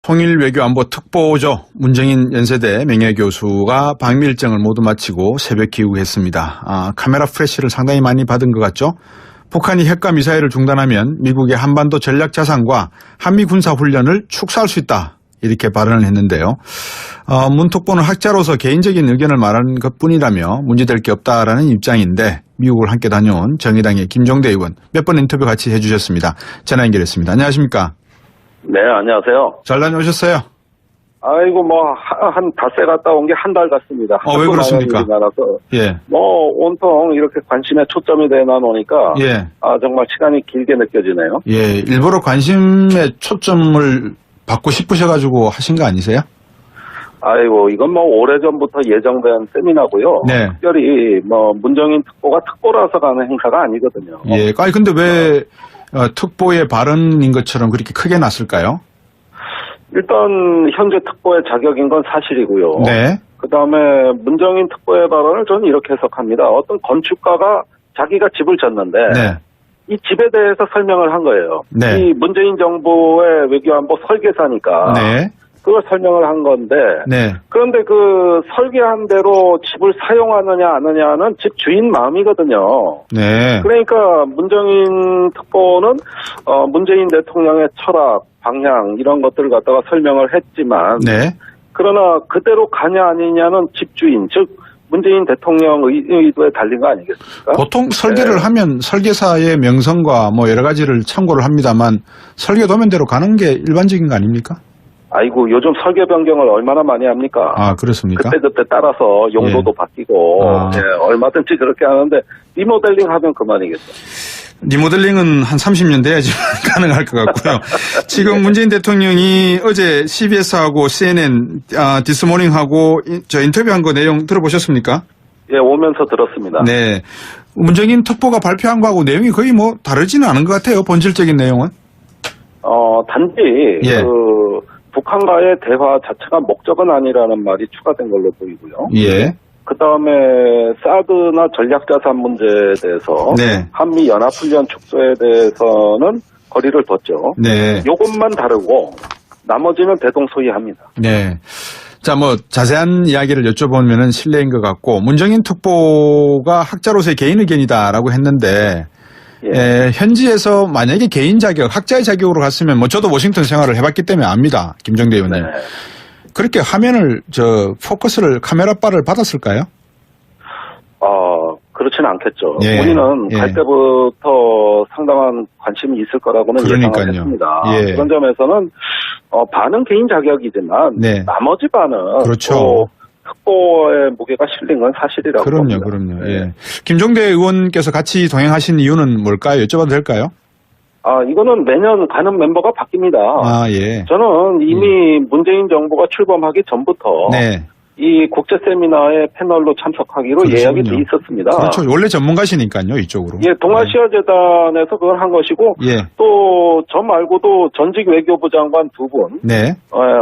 통일외교안보특보죠. 문정인 연세대 명예교수가 방미 일정을 모두 마치고 새벽 귀국했습니다. 카메라 프레시를 상당히 많이 받은 것 같죠. 북한이 핵과 미사일을 중단하면 미국의 한반도 전략자산과 한미 군사훈련을 축소할 수 있다. 이렇게 발언을 했는데요. 문 특보는 학자로서 개인적인 의견을 말한 것뿐이라며 문제될 게 없다라는 입장인데 미국을 함께 다녀온 정의당의 김종대 의원 몇 번 인터뷰 같이 해주셨습니다. 전화 연결했습니다. 안녕하십니까? 네, 안녕하세요. 잘 다녀오셨어요? 아이고, 한 닷새 갔다 온 게 한 달 같습니다. 왜 그렇습니까? 예. 온통 이렇게 관심의 초점이 되나노니까. 예. 정말 시간이 길게 느껴지네요. 예, 일부러 관심의 초점을 받고 싶으셔가지고 하신 거 아니세요? 아이고, 이건 오래전부터 예정된 세미나고요. 네. 특별히 문정인 특보가 특보라서 가는 행사가 아니거든요. 예. 근데 왜 특보의 발언인 것처럼 그렇게 크게 났을까요? 일단 현재 특보의 자격인 건 사실이고요. 네. 그다음에 문정인 특보의 발언을 저는 이렇게 해석합니다. 어떤 건축가가 자기가 집을 졌는데 네. 이 집에 대해서 설명을 한 거예요. 네. 이 문재인 정부의 외교안보 설계사니까 네. 그걸 설명을 한 건데 네. 그런데 그 설계한 대로 집을 사용하느냐 안 하느냐는 집 주인 마음이거든요. 네. 그러니까 문정인 특보는 문재인 대통령의 철학, 방향 이런 것들을 갖다가 설명을 했지만 네. 그러나 그대로 가냐 아니냐는 집주인 즉 문재인 대통령 의도에 달린 거 아니겠습니까? 보통 설계를 하면 설계사의 명성과 여러 가지를 참고를 합니다만 설계 도면대로 가는 게 일반적인 거 아닙니까? 아이고 요즘 설계 변경을 얼마나 많이 합니까? 그렇습니까? 그때 따라서 용도도 바뀌고 얼마든지 그렇게 하는데 리모델링 하면 그만이겠죠. 리모델링은 한 30년 돼야지 가능할 것 같고요. 지금 문재인 대통령이 어제 CBS하고 CNN 디스모닝하고 저 인터뷰한 거 내용 들어보셨습니까? 예, 오면서 들었습니다. 네. 문정인 특보가 발표한 거하고 내용이 거의 다르지는 않은 것 같아요. 본질적인 내용은. 단지 예. 북한과의 대화 자체가 목적은 아니라는 말이 추가된 걸로 보이고요. 예. 그다음에 사드나 전략자산 문제에 대해서 네. 한미 연합훈련 축소에 대해서는 거리를 뒀죠. 네. 요것만 다르고 나머지는 대동소이합니다. 네. 자, 자세한 이야기를 여쭤보면은 실례인 것 같고 문정인 특보가 학자로서의 개인 의견이다라고 했는데 현지에서 만약에 개인 자격, 학자의 자격으로 갔으면 저도 워싱턴 생활을 해봤기 때문에 압니다. 김종대 의원님. 네. 그렇게 화면을 포커스를 카메라바를 받았을까요? 그렇지는 않겠죠. 예. 우리는 갈 때부터 상당한 관심이 있을 거라고는 예상을 했습니다. 예. 그런 점에서는 반은 개인 자격이지만 나머지 반은 그렇죠. 특보의 무게가 실린 건 사실이라고 봅니다. 그럼요. 예. 김종대 의원께서 같이 동행하신 이유는 뭘까요? 여쭤봐도 될까요? 이거는 매년 가는 멤버가 바뀝니다. 예. 저는 이미 문재인 정부가 출범하기 전부터 이 국제 세미나에 패널로 참석하기로 예약이 돼 있었습니다. 그렇죠. 원래 전문가시니까요, 이쪽으로. 예, 동아시아 재단에서 그걸 한 것이고 또 저 말고도 전직 외교부 장관 두 분,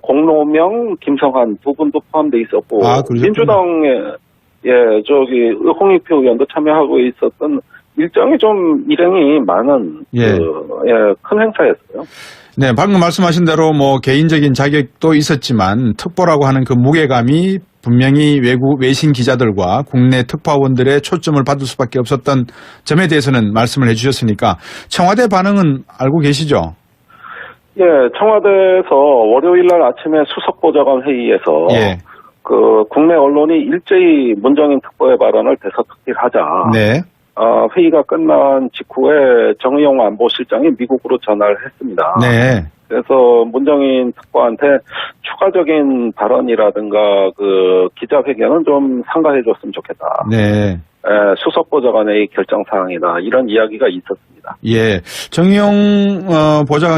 공로명, 김성한 두 분도 포함돼 있었고 민주당의 홍익표 의원도 참여하고 있었던 일정이 좀 일행이 많은 큰 행사였어요. 네, 방금 말씀하신 대로 개인적인 자격도 있었지만 특보라고 하는 그 무게감이 분명히 외신 기자들과 국내 특파원들의 초점을 받을 수밖에 없었던 점에 대해서는 말씀을 해주셨으니까 청와대 반응은 알고 계시죠? 예, 청와대에서 월요일 날 아침에 수석보좌관 회의에서 그 국내 언론이 일제히 문정인 특보의 발언을 대서특필하자. 회의가 끝난 직후에 정의용 안보실장이 미국으로 전화를 했습니다. 그래서 문정인 특보한테 추가적인 발언이라든가 그 기자회견은 좀 삼가해 줬으면 좋겠다. 수석보좌관의 결정사항이다. 이런 이야기가 있었습니다. 예. 정의용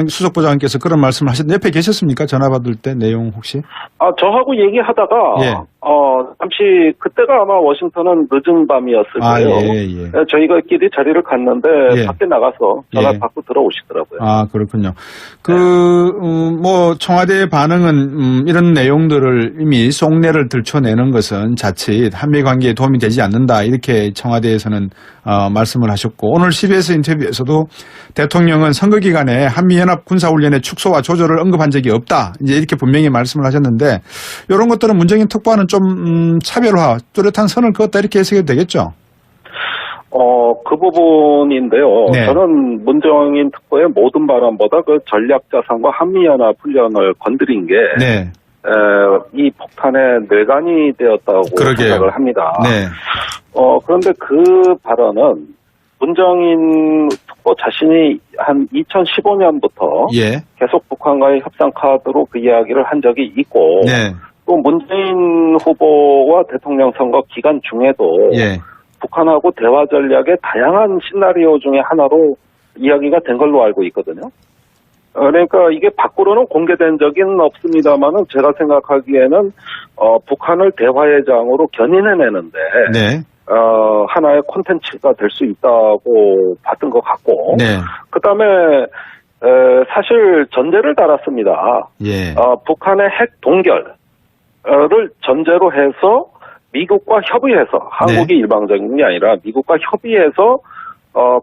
수석보좌관께서 그런 말씀을 하셨는데 옆에 계셨습니까? 전화 받을 때 내용 혹시? 저하고 얘기하다가 잠시 그때가 아마 워싱턴은 늦은 밤이었을 거예요. 저희가끼리 자리를 갔는데 밖에 나가서 전화 받고 들어오시더라고요. 그렇군요. 청와대의 반응은 이런 내용들을 이미 속내를 들춰내는 것은 자칫 한미 관계에 도움이 되지 않는다. 이렇게 청와대에서는 말씀을 하셨고 오늘 CBS 인터뷰 대해서도 대통령은 선거 기간에 한미연합 군사훈련의 축소와 조절을 언급한 적이 없다. 이제 이렇게 분명히 말씀을 하셨는데 이런 것들은 문정인 특보와는 좀 차별화, 뚜렷한 선을 그었다 이렇게 해석해도 되겠죠? 그 부분인데요. 네. 저는 문정인 특보의 모든 발언보다 그 전략자산과 한미연합 훈련을 건드린 게 네. 이 폭탄의 뇌관이 되었다고 생각을 합니다. 네. 그런데 그 발언은 문정인 특보 자신이 한 2015년부터 예. 계속 북한과의 협상 카드로 그 이야기를 한 적이 있고 네. 또 문재인 후보와 대통령 선거 기간 중에도 예. 북한하고 대화 전략의 다양한 시나리오 중에 하나로 이야기가 된 걸로 알고 있거든요. 그러니까 이게 밖으로는 공개된 적은 없습니다만은 제가 생각하기에는 북한을 대화의 장으로 견인해내는데 네. 하나의 콘텐츠가 될 수 있다고 봤던 것 같고 네. 그다음에 사실 전제를 달았습니다. 예. 북한의 핵 동결을 전제로 해서 미국과 협의해서 한국이 일방적인 게 아니라 미국과 협의해서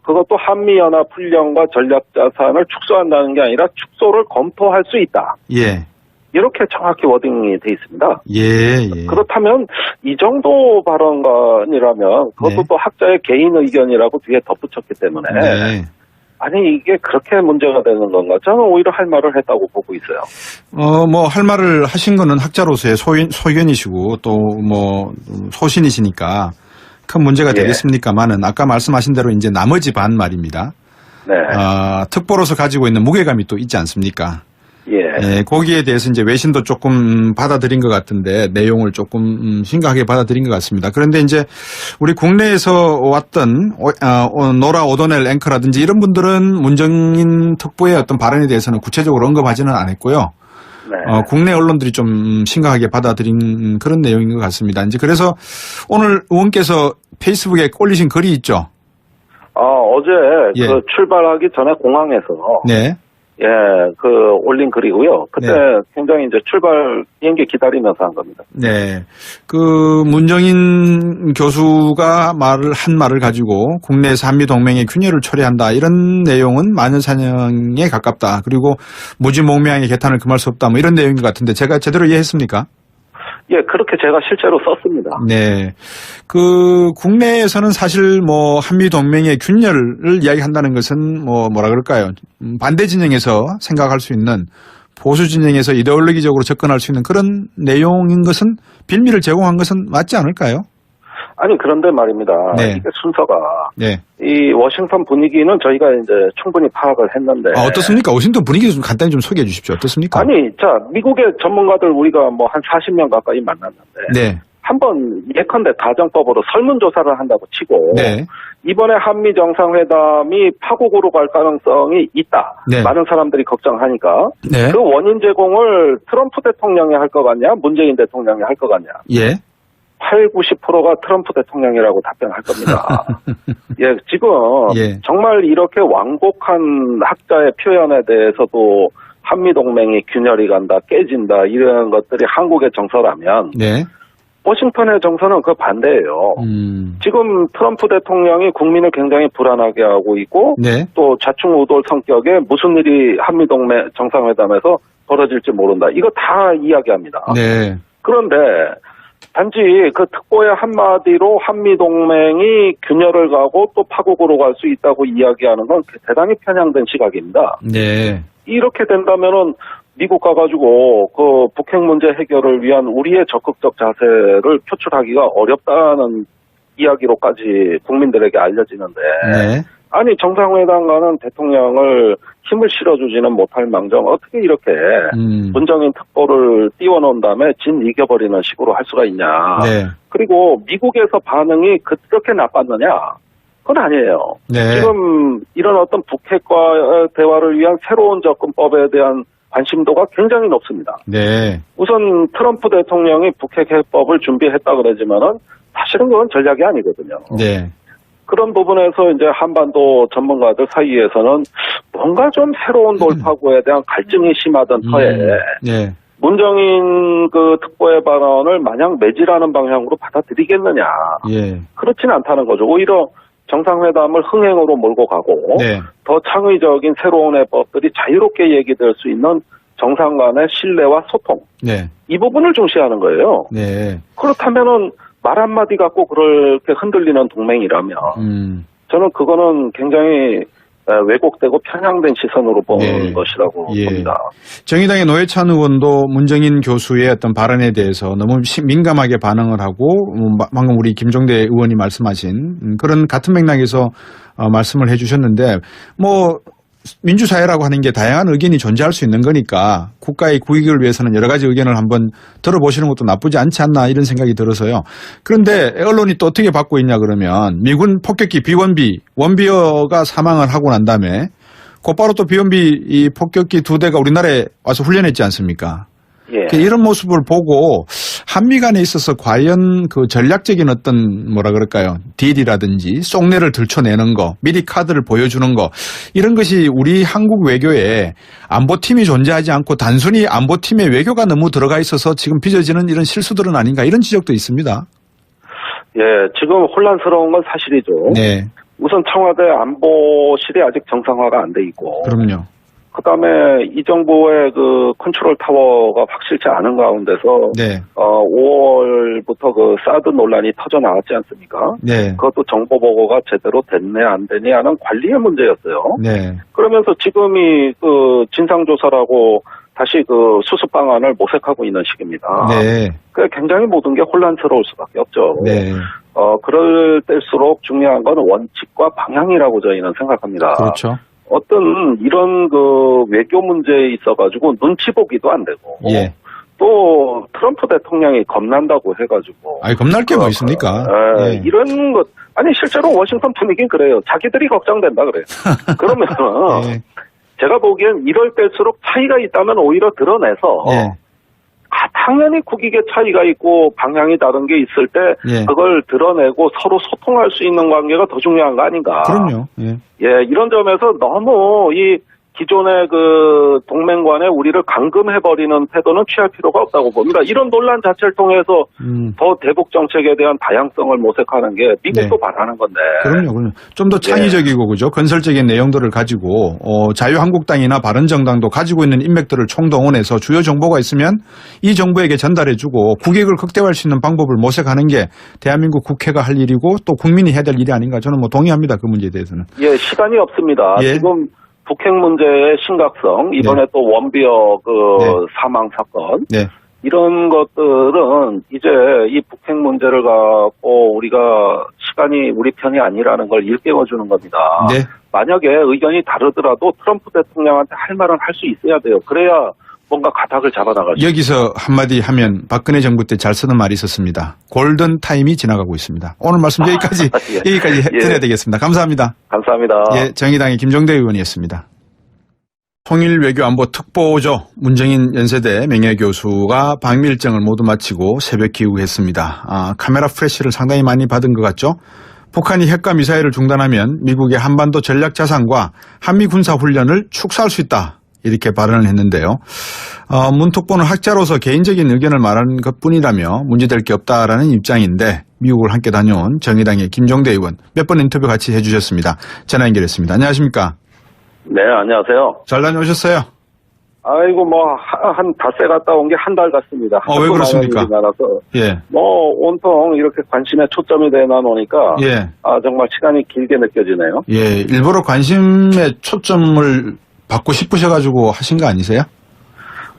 그것도 한미연합 훈련과 전략자산을 축소한다는 게 아니라 축소를 검토할 수 있다. 예. 이렇게 정확히 워딩이 돼 있습니다. 예. 그렇다면 이 정도 발언이라면 그것도 네. 또 학자의 개인 의견이라고 뒤에 덧붙였기 때문에 네. 아니 이게 그렇게 문제가 되는 건가? 저는 오히려 할 말을 했다고 보고 있어요. 뭐 할 말을 하신 거는 학자로서의 소견이시고 또 뭐 소신이시니까 큰 문제가 되겠습니까만은 아까 말씀하신 대로 이제 나머지 반 말입니다. 네. 특보로서 가지고 있는 무게감이 또 있지 않습니까? 예, 거기에 대해서 이제 외신도 조금 받아들인 것 같은데 내용을 조금 심각하게 받아들인 것 같습니다. 그런데 이제 우리 국내에서 왔던 노라 오도넬 앵커라든지 이런 분들은 문정인 특보의 어떤 발언에 대해서는 구체적으로 언급하지는 않았고요. 네. 국내 언론들이 좀 심각하게 받아들인 그런 내용인 것 같습니다. 이제 그래서 오늘 의원께서 페이스북에 올리신 글이 있죠. 어제 예. 그 출발하기 전에 공항에서 네. 올린 글이고요. 그때 굉장히 이제 출발 비행기 기다리면서 한 겁니다. 네. 그 문정인 교수가 한 말을 가지고 국내에서 한미동맹의 균열을 초래한다. 이런 내용은 만연사냥에 가깝다. 그리고 무지몽매항의 개탄을 금할 수 없다. 뭐 이런 내용인 것 같은데 제가 제대로 이해했습니까? 예, 그렇게 제가 실제로 썼습니다. 네. 그 국내에서는 사실 뭐 한미 동맹의 균열을 이야기한다는 것은 뭐라 그럴까요? 반대 진영에서 생각할 수 있는 보수 진영에서 이데올로기적으로 접근할 수 있는 그런 내용인 것은 빌미를 제공한 것은 맞지 않을까요? 아니 그런데 말입니다. 네. 이게 순서가 네. 이 워싱턴 분위기는 저희가 이제 충분히 파악을 했는데 어떻습니까? 워싱턴 분위기 좀 간단히 좀 소개해 주십시오. 어떻습니까? 아니 자 미국의 전문가들 우리가 뭐 한 40명 가까이 만났는데 네. 한번 예컨대 가정법으로 설문조사를 한다고 치고 네. 이번에 한미 정상회담이 파국으로 갈 가능성이 있다. 네. 많은 사람들이 걱정하니까 네. 그 원인 제공을 트럼프 대통령이 할 것 같냐 문재인 대통령이 할 것 같냐. 예. 80~90%가 트럼프 대통령이라고 답변할 겁니다. 예, 지금 정말 이렇게 완곡한 학자의 표현에 대해서도 한미동맹이 균열이 간다, 깨진다 이런 것들이 한국의 정서라면 네. 워싱턴의 정서는 그 반대예요. 지금 트럼프 대통령이 국민을 굉장히 불안하게 하고 있고 네. 또 좌충우돌 성격에 무슨 일이 한미동맹 정상회담에서 벌어질지 모른다. 이거 다 이야기합니다. 네. 그런데 단지 그 특보의 한마디로 한미동맹이 균열을 가고 또 파국으로 갈 수 있다고 이야기하는 건 대단히 편향된 시각입니다. 네. 이렇게 된다면은 미국 가가지고 그 북핵 문제 해결을 위한 우리의 적극적 자세를 표출하기가 어렵다는 이야기로까지 국민들에게 알려지는데 네. 아니 정상회담 가는 대통령을 힘을 실어주지는 못할 망정 어떻게 이렇게 문정인 특보를 띄워놓은 다음에 진 이겨버리는 식으로 할 수가 있냐. 네. 그리고 미국에서 반응이 그렇게 나빴느냐. 그건 아니에요. 네. 지금 이런 어떤 북핵과 대화를 위한 새로운 접근법에 대한 관심도가 굉장히 높습니다. 네. 우선 트럼프 대통령이 북핵 해법을 준비했다 그러지만은 사실은 그건 전략이 아니거든요. 네. 그런 부분에서 이제 한반도 전문가들 사이에서는 뭔가 좀 새로운 돌파구에 대한 갈증이 심하던 터에 네. 문정인 그 특보의 발언을 마냥 매질하는 방향으로 받아들이겠느냐. 예. 그렇진 않다는 거죠. 오히려 정상회담을 흥행으로 몰고 가고 네. 더 창의적인 새로운 해법들이 자유롭게 얘기될 수 있는 정상 간의 신뢰와 소통. 네. 이 부분을 중시하는 거예요. 네. 그렇다면은 말 한마디 갖고 그렇게 흔들리는 동맹이라면 저는 그거는 굉장히 왜곡되고 편향된 시선으로 보는 것이라고 봅니다. 정의당의 노회찬 의원도 문정인 교수의 어떤 발언에 대해서 너무 민감하게 반응을 하고 방금 우리 김종대 의원이 말씀하신 그런 같은 맥락에서 말씀을 해주셨는데 뭐 민주사회라고 하는 게 다양한 의견이 존재할 수 있는 거니까 국가의 국익을 위해서는 여러 가지 의견을 한번 들어보시는 것도 나쁘지 않지 않나 이런 생각이 들어서요. 그런데 언론이 또 어떻게 받고 있냐 그러면 미군 폭격기 비원비, 원비어가 사망을 하고 난 다음에 곧바로 또 비원비 이 폭격기 2대가 우리나라에 와서 훈련했지 않습니까? 예. 이런 모습을 보고 한미 간에 있어서 과연 그 전략적인 어떤 뭐라 그럴까요? 딜이라든지 속내를 들춰내는 거, 미리 카드를 보여주는 거 이런 것이 우리 한국 외교에 안보팀이 존재하지 않고 단순히 안보팀의 외교가 너무 들어가 있어서 지금 빚어지는 이런 실수들은 아닌가 이런 지적도 있습니다. 예, 지금 혼란스러운 건 사실이죠. 네. 우선 청와대 안보실이 아직 정상화가 안 돼 있고. 그럼요. 그다음에 이 정부의 그 컨트롤 타워가 확실치 않은 가운데서 네. 5월부터 그 사드 논란이 터져 나왔지 않습니까? 네. 그것도 정보 보고가 제대로 됐네 안 되냐 하는 관리의 문제였어요. 네. 그러면서 지금이 그 진상조사라고 다시 그 수습 방안을 모색하고 있는 시기입니다. 네. 그 굉장히 모든 게 혼란스러울 수밖에 없죠. 네. 그럴 때일수록 중요한 건 원칙과 방향이라고 저희는 생각합니다. 그렇죠. 어떤 이런 그 외교 문제에 있어가지고 눈치 보기도 안 되고. 예. 또 트럼프 대통령이 겁난다고 해가지고. 아니 겁날 게 뭐 있습니까? 예. 이런 것 아니 실제로 워싱턴 분위기는 그래요. 자기들이 걱정된다 그래요. 그러면 예. 제가 보기엔 이럴 때일수록 차이가 있다면 오히려 드러내서. 예. 당연히 국익의 차이가 있고 방향이 다른 게 있을 때 예. 그걸 드러내고 서로 소통할 수 있는 관계가 더 중요한 거 아닌가. 그럼요. 예, 이런 점에서 너무 이 기존의 그 동맹 간에 우리를 감금해버리는 태도는 취할 필요가 없다고 봅니다. 이런 논란 자체를 통해서 더 대북 정책에 대한 다양성을 모색하는 게 미국도 네. 바라는 건데. 그럼요. 좀 더 창의적이고 그죠. 건설적인 내용들을 가지고 자유한국당이나 바른정당도 가지고 있는 인맥들을 총동원해서 주요 정보가 있으면 이 정부에게 전달해주고 국익을 극대화할 수 있는 방법을 모색하는 게 대한민국 국회가 할 일이고 또 국민이 해야 될 일이 아닌가 저는 뭐 동의합니다. 그 문제에 대해서는. 예, 시간이 없습니다. 예. 지금 북핵 문제의 심각성, 이번에 네. 또 원비어 그 네. 사망 사건, 네. 이런 것들은 이제 이 북핵 문제를 갖고 우리가 시간이 우리 편이 아니라는 걸 일깨워주는 겁니다. 네. 만약에 의견이 다르더라도 트럼프 대통령한테 할 말은 할 수 있어야 돼요. 그래야 뭔가 가닥을 잡아나갈 수 여기서 한마디 하면 박근혜 정부 때 잘 쓰는 말이 있었습니다. 골든 타임이 지나가고 있습니다. 오늘 말씀 여기까지 여기까지 드려야 예. 되겠습니다. 감사합니다. 감사합니다. 예, 정의당의 김종대 의원이었습니다. 통일외교안보특보죠. 문정인 연세대 명예교수가 방미 일정을 모두 마치고 새벽 귀국했습니다. 카메라 프레시를 상당히 많이 받은 것 같죠. 북한이 핵과 미사일을 중단하면 미국의 한반도 전략 자산과 한미 군사 훈련을 축소할 수 있다. 이렇게 발언을 했는데요. 문 특보는 학자로서 개인적인 의견을 말한 것뿐이라며 문제될 게 없다라는 입장인데 미국을 함께 다녀온 정의당의 김종대 의원 몇 번 인터뷰 같이 해주셨습니다. 전화 연결했습니다. 안녕하십니까? 네, 안녕하세요. 잘 다녀오셨어요? 아이고, 한 닷새 갔다 온 게 한 달 같습니다. 왜 그렇습니까? 예. 온통 이렇게 관심에 초점이 되나 노니까. 예. 정말 시간이 길게 느껴지네요. 예, 일부러 관심에 초점을 받고 싶으셔가지고 하신 거 아니세요?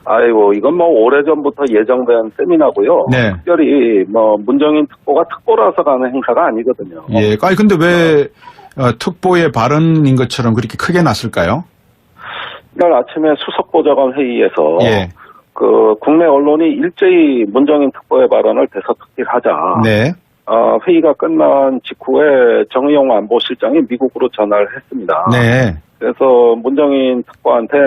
아이고, 이건 오래전부터 예정된 세미나고요. 네. 특별히 문정인 특보가 특보라서 가는 행사가 아니거든요. 예. 근데 왜 특보의 발언인 것처럼 그렇게 크게 났을까요? 이날 아침에 수석보좌관 회의에서 예. 그 국내 언론이 일제히 문정인 특보의 발언을 대서특필하자. 네. 회의가 끝난 직후에 정의용 안보실장이 미국으로 전화를 했습니다. 네. 그래서 문정인 특보한테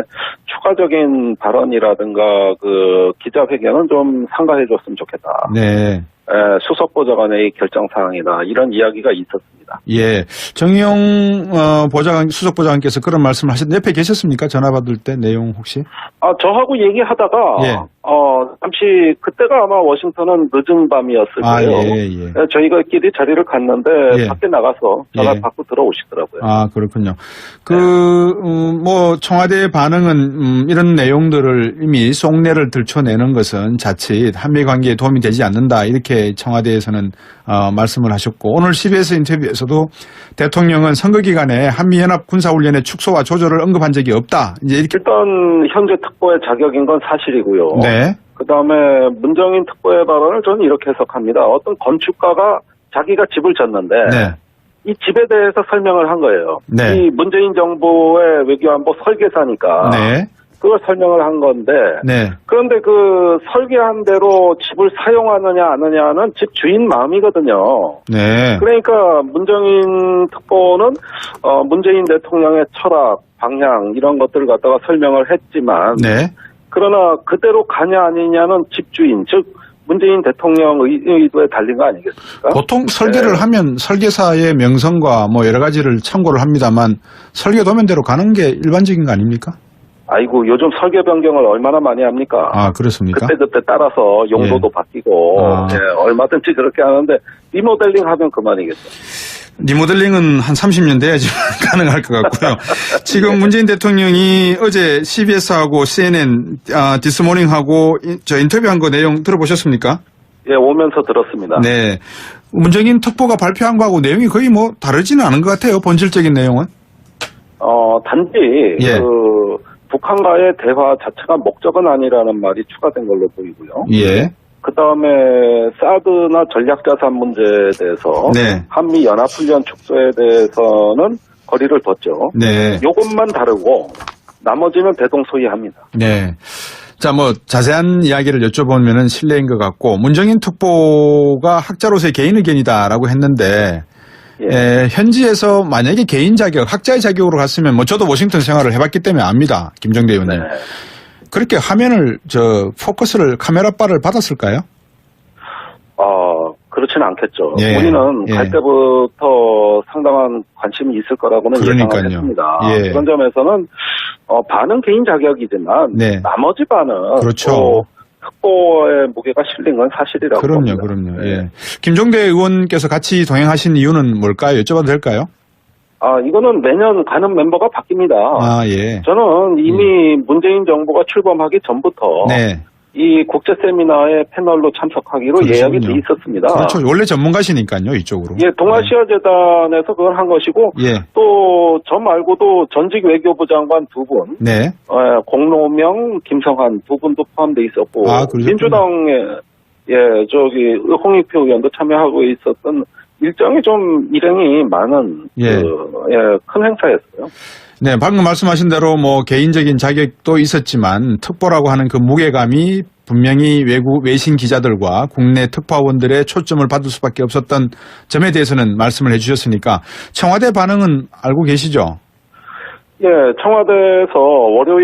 추가적인 발언이라든가 그 기자회견은 좀 삼가해 줬으면 좋겠다. 네. 수석보좌관의 결정사항이나 이런 이야기가 있었습니다. 예. 정의용 수석보좌관께서 그런 말씀을 하셨는데 옆에 계셨습니까? 전화 받을 때 내용 혹시? 저하고 얘기하다가 예. 잠시 그때가 아마 워싱턴은 늦은 밤이었을 거예요. 예. 저희가끼리 자리를 갔는데 예. 밖에 나가서 전화 받고 들어오시더라고요. 그렇군요. 뭐 청와대의 반응은 이런 내용들을 이미 속내를 들춰내는 것은 자칫 한미 관계에 도움이 되지 않는다 이렇게 청와대에서는 말씀을 하셨고 오늘 CBS 인터뷰에서도 대통령은 선거 기간에 한미연합 군사훈련의 축소와 조절을 언급한 적이 없다. 이제 이렇게 일단 현재 특보의 자격인 건 사실이고요. 네. 그다음에 문정인 특보의 발언을 저는 이렇게 해석합니다. 어떤 건축가가 자기가 집을 졌는데 네. 이 집에 대해서 설명을 한 거예요. 네. 이 문재인 정부의 외교안보 설계사니까 네. 그걸 설명을 한 건데 네. 그런데 그 설계한 대로 집을 사용하느냐 안 하느냐는 집 주인 마음이거든요. 네. 그러니까 문정인 특보는 문재인 대통령의 철학, 방향 이런 것들을 갖다가 설명을 했지만 네. 그러나 그대로 가냐 아니냐는 집주인 즉 문재인 대통령 의도에 달린 거 아니겠습니까? 보통 설계를 하면 설계사의 명성과 뭐 여러 가지를 참고를 합니다만 설계 도면대로 가는 게 일반적인 거 아닙니까? 아이고 요즘 설계 변경을 얼마나 많이 합니까? 그렇습니까? 그때 따라서 용도도 바뀌고 얼마든지 그렇게 하는데 리모델링 하면 그만이겠죠. 리모델링은 한 30년 돼야지 가능할 것 같고요. 지금 문재인 대통령이 어제 CBS하고 CNN 디스모닝하고 저 인터뷰한 거 내용 들어보셨습니까? 예, 오면서 들었습니다. 네. 문정인 특보가 발표한 거하고 내용이 거의 뭐 다르지는 않은 것 같아요. 본질적인 내용은. 단지 예. 북한과의 대화 자체가 목적은 아니라는 말이 추가된 걸로 보이고요. 예. 그다음에 사드나 전략자산 문제에 대해서 네. 한미 연합훈련 축소에 대해서는 거리를 뒀죠. 네. 요것만 다르고 나머지는 대동소이합니다. 네. 자, 뭐 자세한 이야기를 여쭤보면은 실례인 것 같고 문정인 특보가 학자로서의 개인 의견이다라고 했는데 현지에서 만약에 개인 자격, 학자의 자격으로 갔으면 뭐 저도 워싱턴 생활을 해봤기 때문에 압니다. 김정대 의원님. 네. 그렇게 화면을 포커스를 카메라바를 받았을까요? 그렇지는 않겠죠. 예. 우리는 갈 때부터 상당한 관심이 있을 거라고는 예상을 했습니다. 예. 그런 점에서는 반은 개인 자격이지만 나머지 반은 그렇죠. 특보의 무게가 실린 건 사실이라고 봅니다. 그럼요. 예. 김종대 의원께서 같이 동행하신 이유는 뭘까요? 여쭤봐도 될까요? 이거는 매년 가는 멤버가 바뀝니다. 예. 저는 이미 문재인 정부가 출범하기 전부터 이 국제 세미나에 패널로 참석하기로 예약이 돼 있었습니다. 그렇죠. 원래 전문가시니까요, 이쪽으로. 예, 동아시아 재단에서 그걸 한 것이고 또 저 말고도 전직 외교부 장관 두 분, 공로명, 김성한 두 분도 포함돼 있었고 민주당의 홍익표 의원도 참여하고 있었던 일정이 좀 일행이 많은 큰 행사였어요. 네, 방금 말씀하신 대로 뭐 개인적인 자격도 있었지만 특보라고 하는 그 무게감이 분명히 외신 기자들과 국내 특파원들의 초점을 받을 수밖에 없었던 점에 대해서는 말씀을 해주셨으니까 청와대 반응은 알고 계시죠? 예, 청와대에서 월요일